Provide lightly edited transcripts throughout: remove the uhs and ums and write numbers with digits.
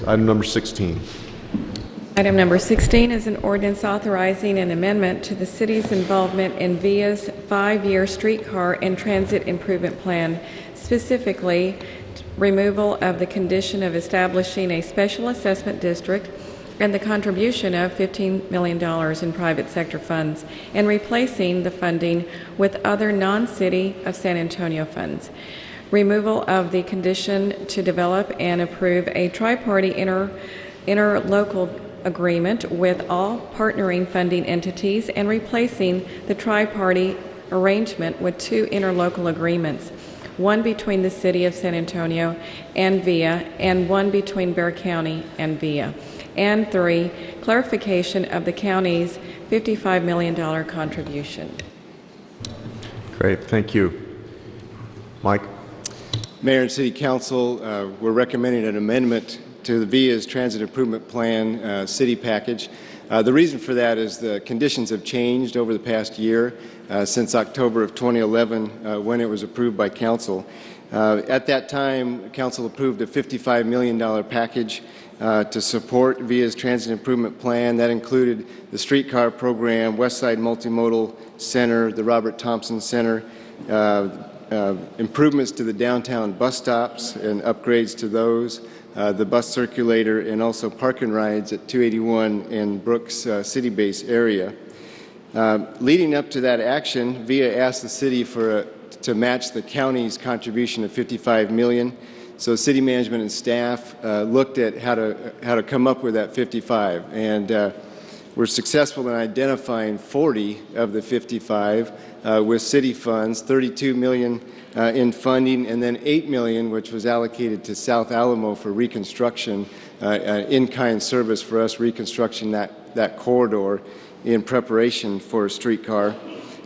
Item number 16. Item number 16 is an ordinance authorizing an amendment to the city's involvement in VIA's 5-year streetcar and transit improvement plan, specifically removal of the condition of establishing a special assessment district and the contribution of $15 million in private sector funds, and replacing the funding with other non-City of San Antonio funds. Removal of the condition to develop and approve a tri-party interlocal agreement with all partnering funding entities, and replacing the tri-party arrangement with 2 interlocal agreements, one between the City of San Antonio and VIA, and one between Bexar County and VIA. And 3, clarification of the county's $55 million contribution. Great, thank you. Mike? Mayor and City Council, we're recommending an amendment to the VIA's Transit Improvement Plan city package. The reason for that is the conditions have changed over the past year since October of 2011 when it was approved by Council. At that time, Council approved a $55 million package to support VIA's Transit Improvement Plan. That included the streetcar program, West Side Multimodal Center, the Robert Thompson Center, improvements to the downtown bus stops and upgrades to those, the bus circulator, and also park and rides at 281 and Brooks City Base area. Leading up to that action, VIA asked the city to match the county's contribution of $55 million. So city management and staff looked at how to come up with that 55, and we're successful in identifying 40 of the 55 with city funds, $32 million in funding, and then $8 million, which was allocated to South Alamo for reconstruction, in-kind service for us, reconstructing that corridor in preparation for a streetcar.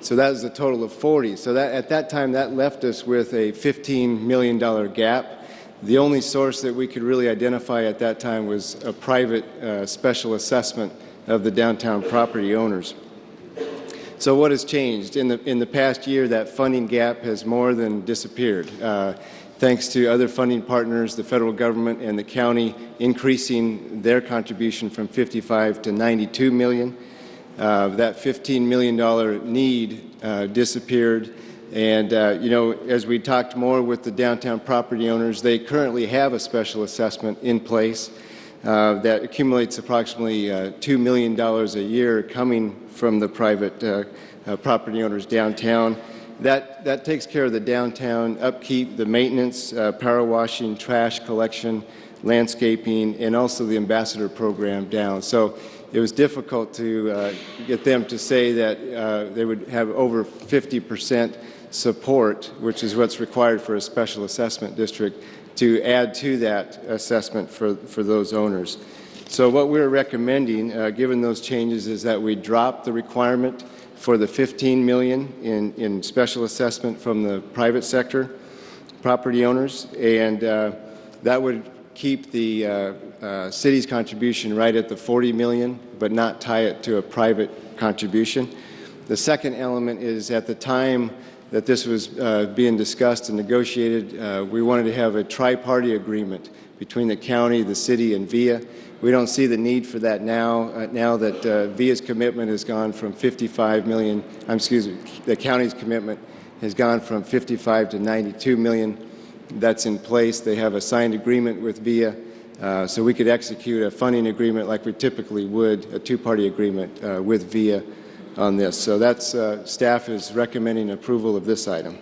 So that was a total of 40. So that at that time, that left us with a $15 million gap. The only source that we could really identify at that time was a private special assessment of the downtown property owners. So what has changed? In the past year, that funding gap has more than disappeared, thanks to other funding partners, the federal government and the county increasing their contribution from 55 to 92 million. That $15 million need disappeared. And, as we talked more with the downtown property owners, they currently have a special assessment in place that accumulates approximately $2 million a year coming from the private property owners downtown. That takes care of the downtown upkeep, the maintenance, power washing, trash collection, landscaping, and also the ambassador program down. So it was difficult to get them to say that they would have over 50% support, which is what's required for a special assessment district, to add to that assessment for those owners. So what we're recommending, given those changes, is that we drop the requirement for the $15 million in special assessment from the private sector property owners, and that would keep the city's contribution right at the $40 million, but not tie it to a private contribution. The second element is, at the time that this was being discussed and negotiated, we wanted to have a tri-party agreement between the county, the city, and VIA. We don't see the need for that now. Now that VIA's commitment has gone from 55 million, the county's commitment has gone from 55 to 92 million. That's in place. They have a signed agreement with VIA, so we could execute a funding agreement like we typically would, a two-party agreement with VIA on this. So that's staff is recommending approval of this item.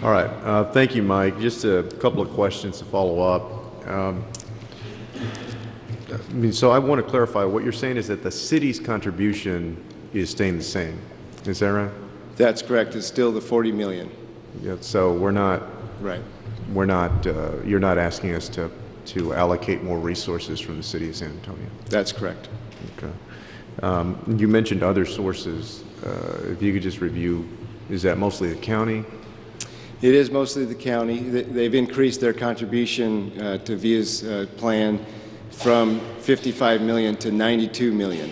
All right. Thank you, Mike. Just a couple of questions to follow up. So I want to clarify, what you're saying is that the city's contribution is staying the same. Is that right? That's correct. It's still the 40 million. Yeah, so we're not, right. We're not, you're not asking us to allocate more resources from the city of San Antonio. That's correct. Okay. You mentioned other sources. If you could just review, is that mostly the county? It is mostly the county. They've increased their contribution to VIA's plan from 55 million to 92 million.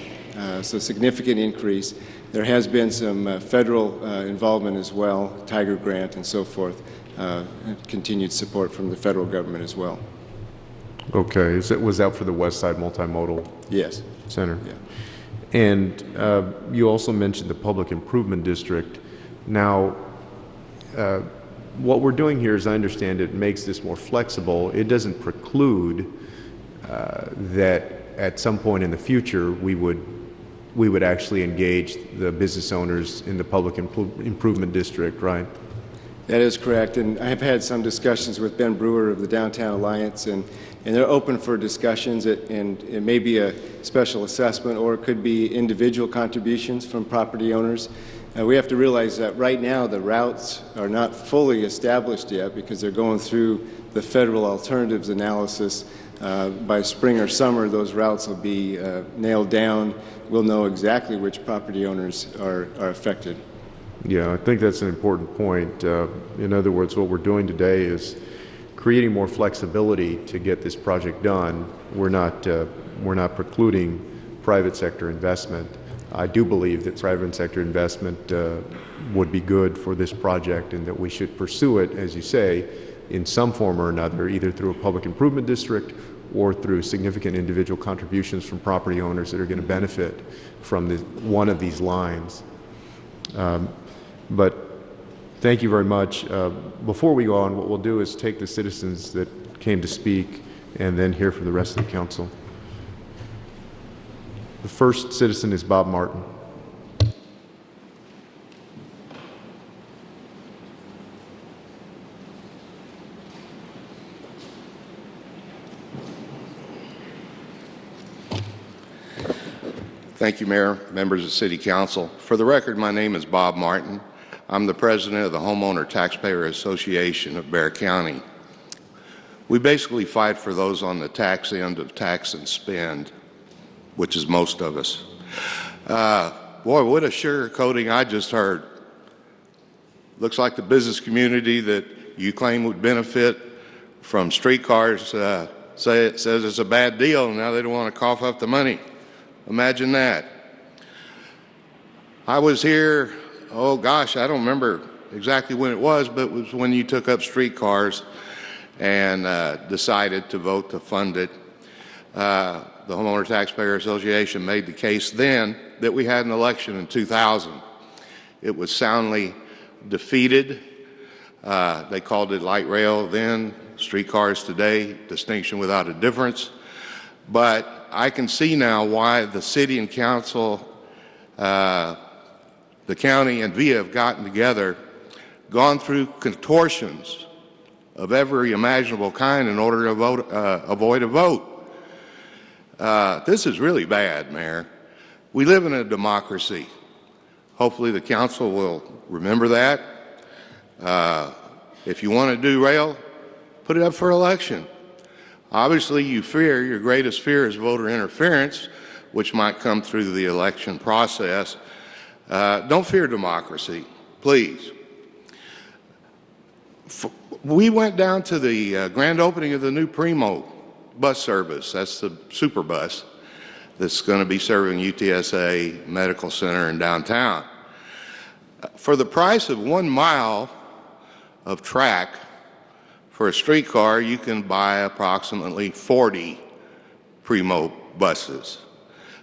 So significant increase. There has been some federal involvement as well, Tiger Grant and so forth. continued support from the federal government as well. Okay. Was that for the West Side Multimodal Yes. Center? Yeah. And you also mentioned the Public Improvement District. Now, what we're doing here, as I understand it, makes this more flexible. It doesn't preclude that at some point in the future we would actually engage the business owners in the Public Improvement District, right? That is correct, and I have had some discussions with Ben Brewer of the Downtown Alliance, and they're open for discussions, and it may be a special assessment or it could be individual contributions from property owners. We have to realize that right now the routes are not fully established yet because they're going through the federal alternatives analysis. By spring or summer, those routes will be nailed down. We'll know exactly which property owners are affected. Yeah, I think that's an important point. In other words, what we're doing today is creating more flexibility to get this project done. We're not precluding private sector investment. I do believe that private sector investment would be good for this project, and that we should pursue it, as you say, in some form or another, either through a public improvement district or through significant individual contributions from property owners that are going to benefit from one of these lines. But thank you very much. Before we go on, what we'll do is take the citizens that came to speak and then hear from the rest of the council. The first citizen is Bob Martin. Thank you, Mayor, members of City Council. For the record, my name is Bob Martin. I'm the president of the Homeowner Taxpayer Association of Bexar County. We basically fight for those on the tax end of tax and spend, which is most of us. Boy, what a sugarcoating I just heard. Looks like the business community that you claim would benefit from streetcars says it's a bad deal, and now they don't want to cough up the money. Imagine that. I was here, oh gosh, I don't remember exactly when it was, but it was when you took up streetcars and decided to vote to fund it. The Homeowner Taxpayer Association made the case then that we had an election in 2000. It was soundly defeated. They called it light rail then, streetcars today, distinction without a difference. But I can see now why the city and council, the county and VIA have gotten together, gone through contortions of every imaginable kind in order to avoid a vote. This is really bad, Mayor. We live in a democracy. Hopefully the council will remember that. If you want to do rail, put it up for election. Obviously, your greatest fear is voter interference, which might come through the election process. Don't fear democracy, please. We went down to the grand opening of the new Primo bus service. That's the super bus that's going to be serving UTSA Medical Center in downtown. For the price of 1 mile of track, for a streetcar, you can buy approximately 40 Primo buses.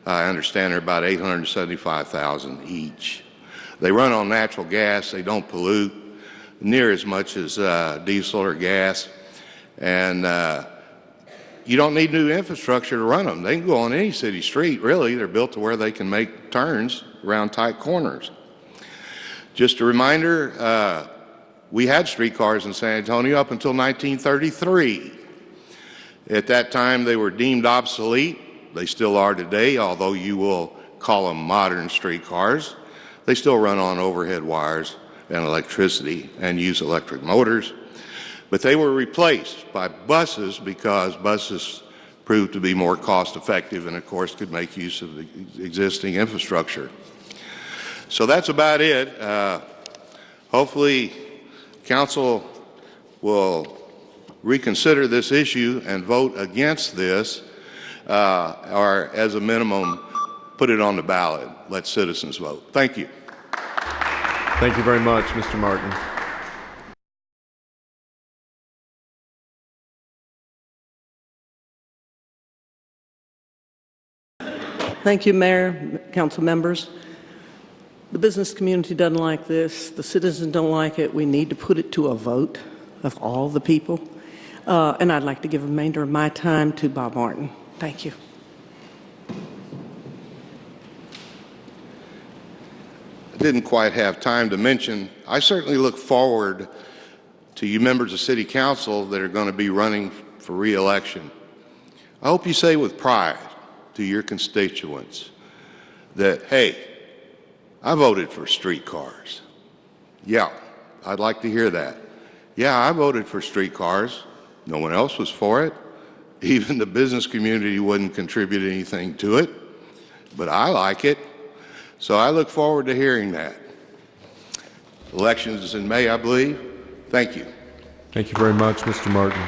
I understand they're about $875,000 each. They run on natural gas. They don't pollute near as much as diesel or gas. And you don't need new infrastructure to run them. They can go on any city street, really. They're built to where they can make turns around tight corners. Just a reminder, we had streetcars in San Antonio up until 1933. At that time, they were deemed obsolete. They still are today, although you will call them modern streetcars. They still run on overhead wires and electricity and use electric motors. But they were replaced by buses because buses proved to be more cost-effective and, of course, could make use of the existing infrastructure. So that's about it. Hopefully, Council will reconsider this issue and vote against this, or as a minimum, put it on the ballot. Let citizens vote. Thank you. Thank you very much, Mr. Martin. Thank you, Mayor, council members. The business community doesn't like this. The citizens don't like it. We need to put it to a vote of all the people. And I'd like to give the remainder of my time to Bob Martin. Thank you. I didn't quite have time to mention, I certainly look forward to you members of City Council that are going to be running for re-election. I hope you say with pride to your constituents that, hey, I voted for streetcars. Yeah, I'd like to hear that. Yeah, I voted for streetcars. No one else was for it. Even the business community wouldn't contribute anything to it, but I like it. So I look forward to hearing that. Elections is in May, I believe. Thank you. Thank you very much, Mr. Martin.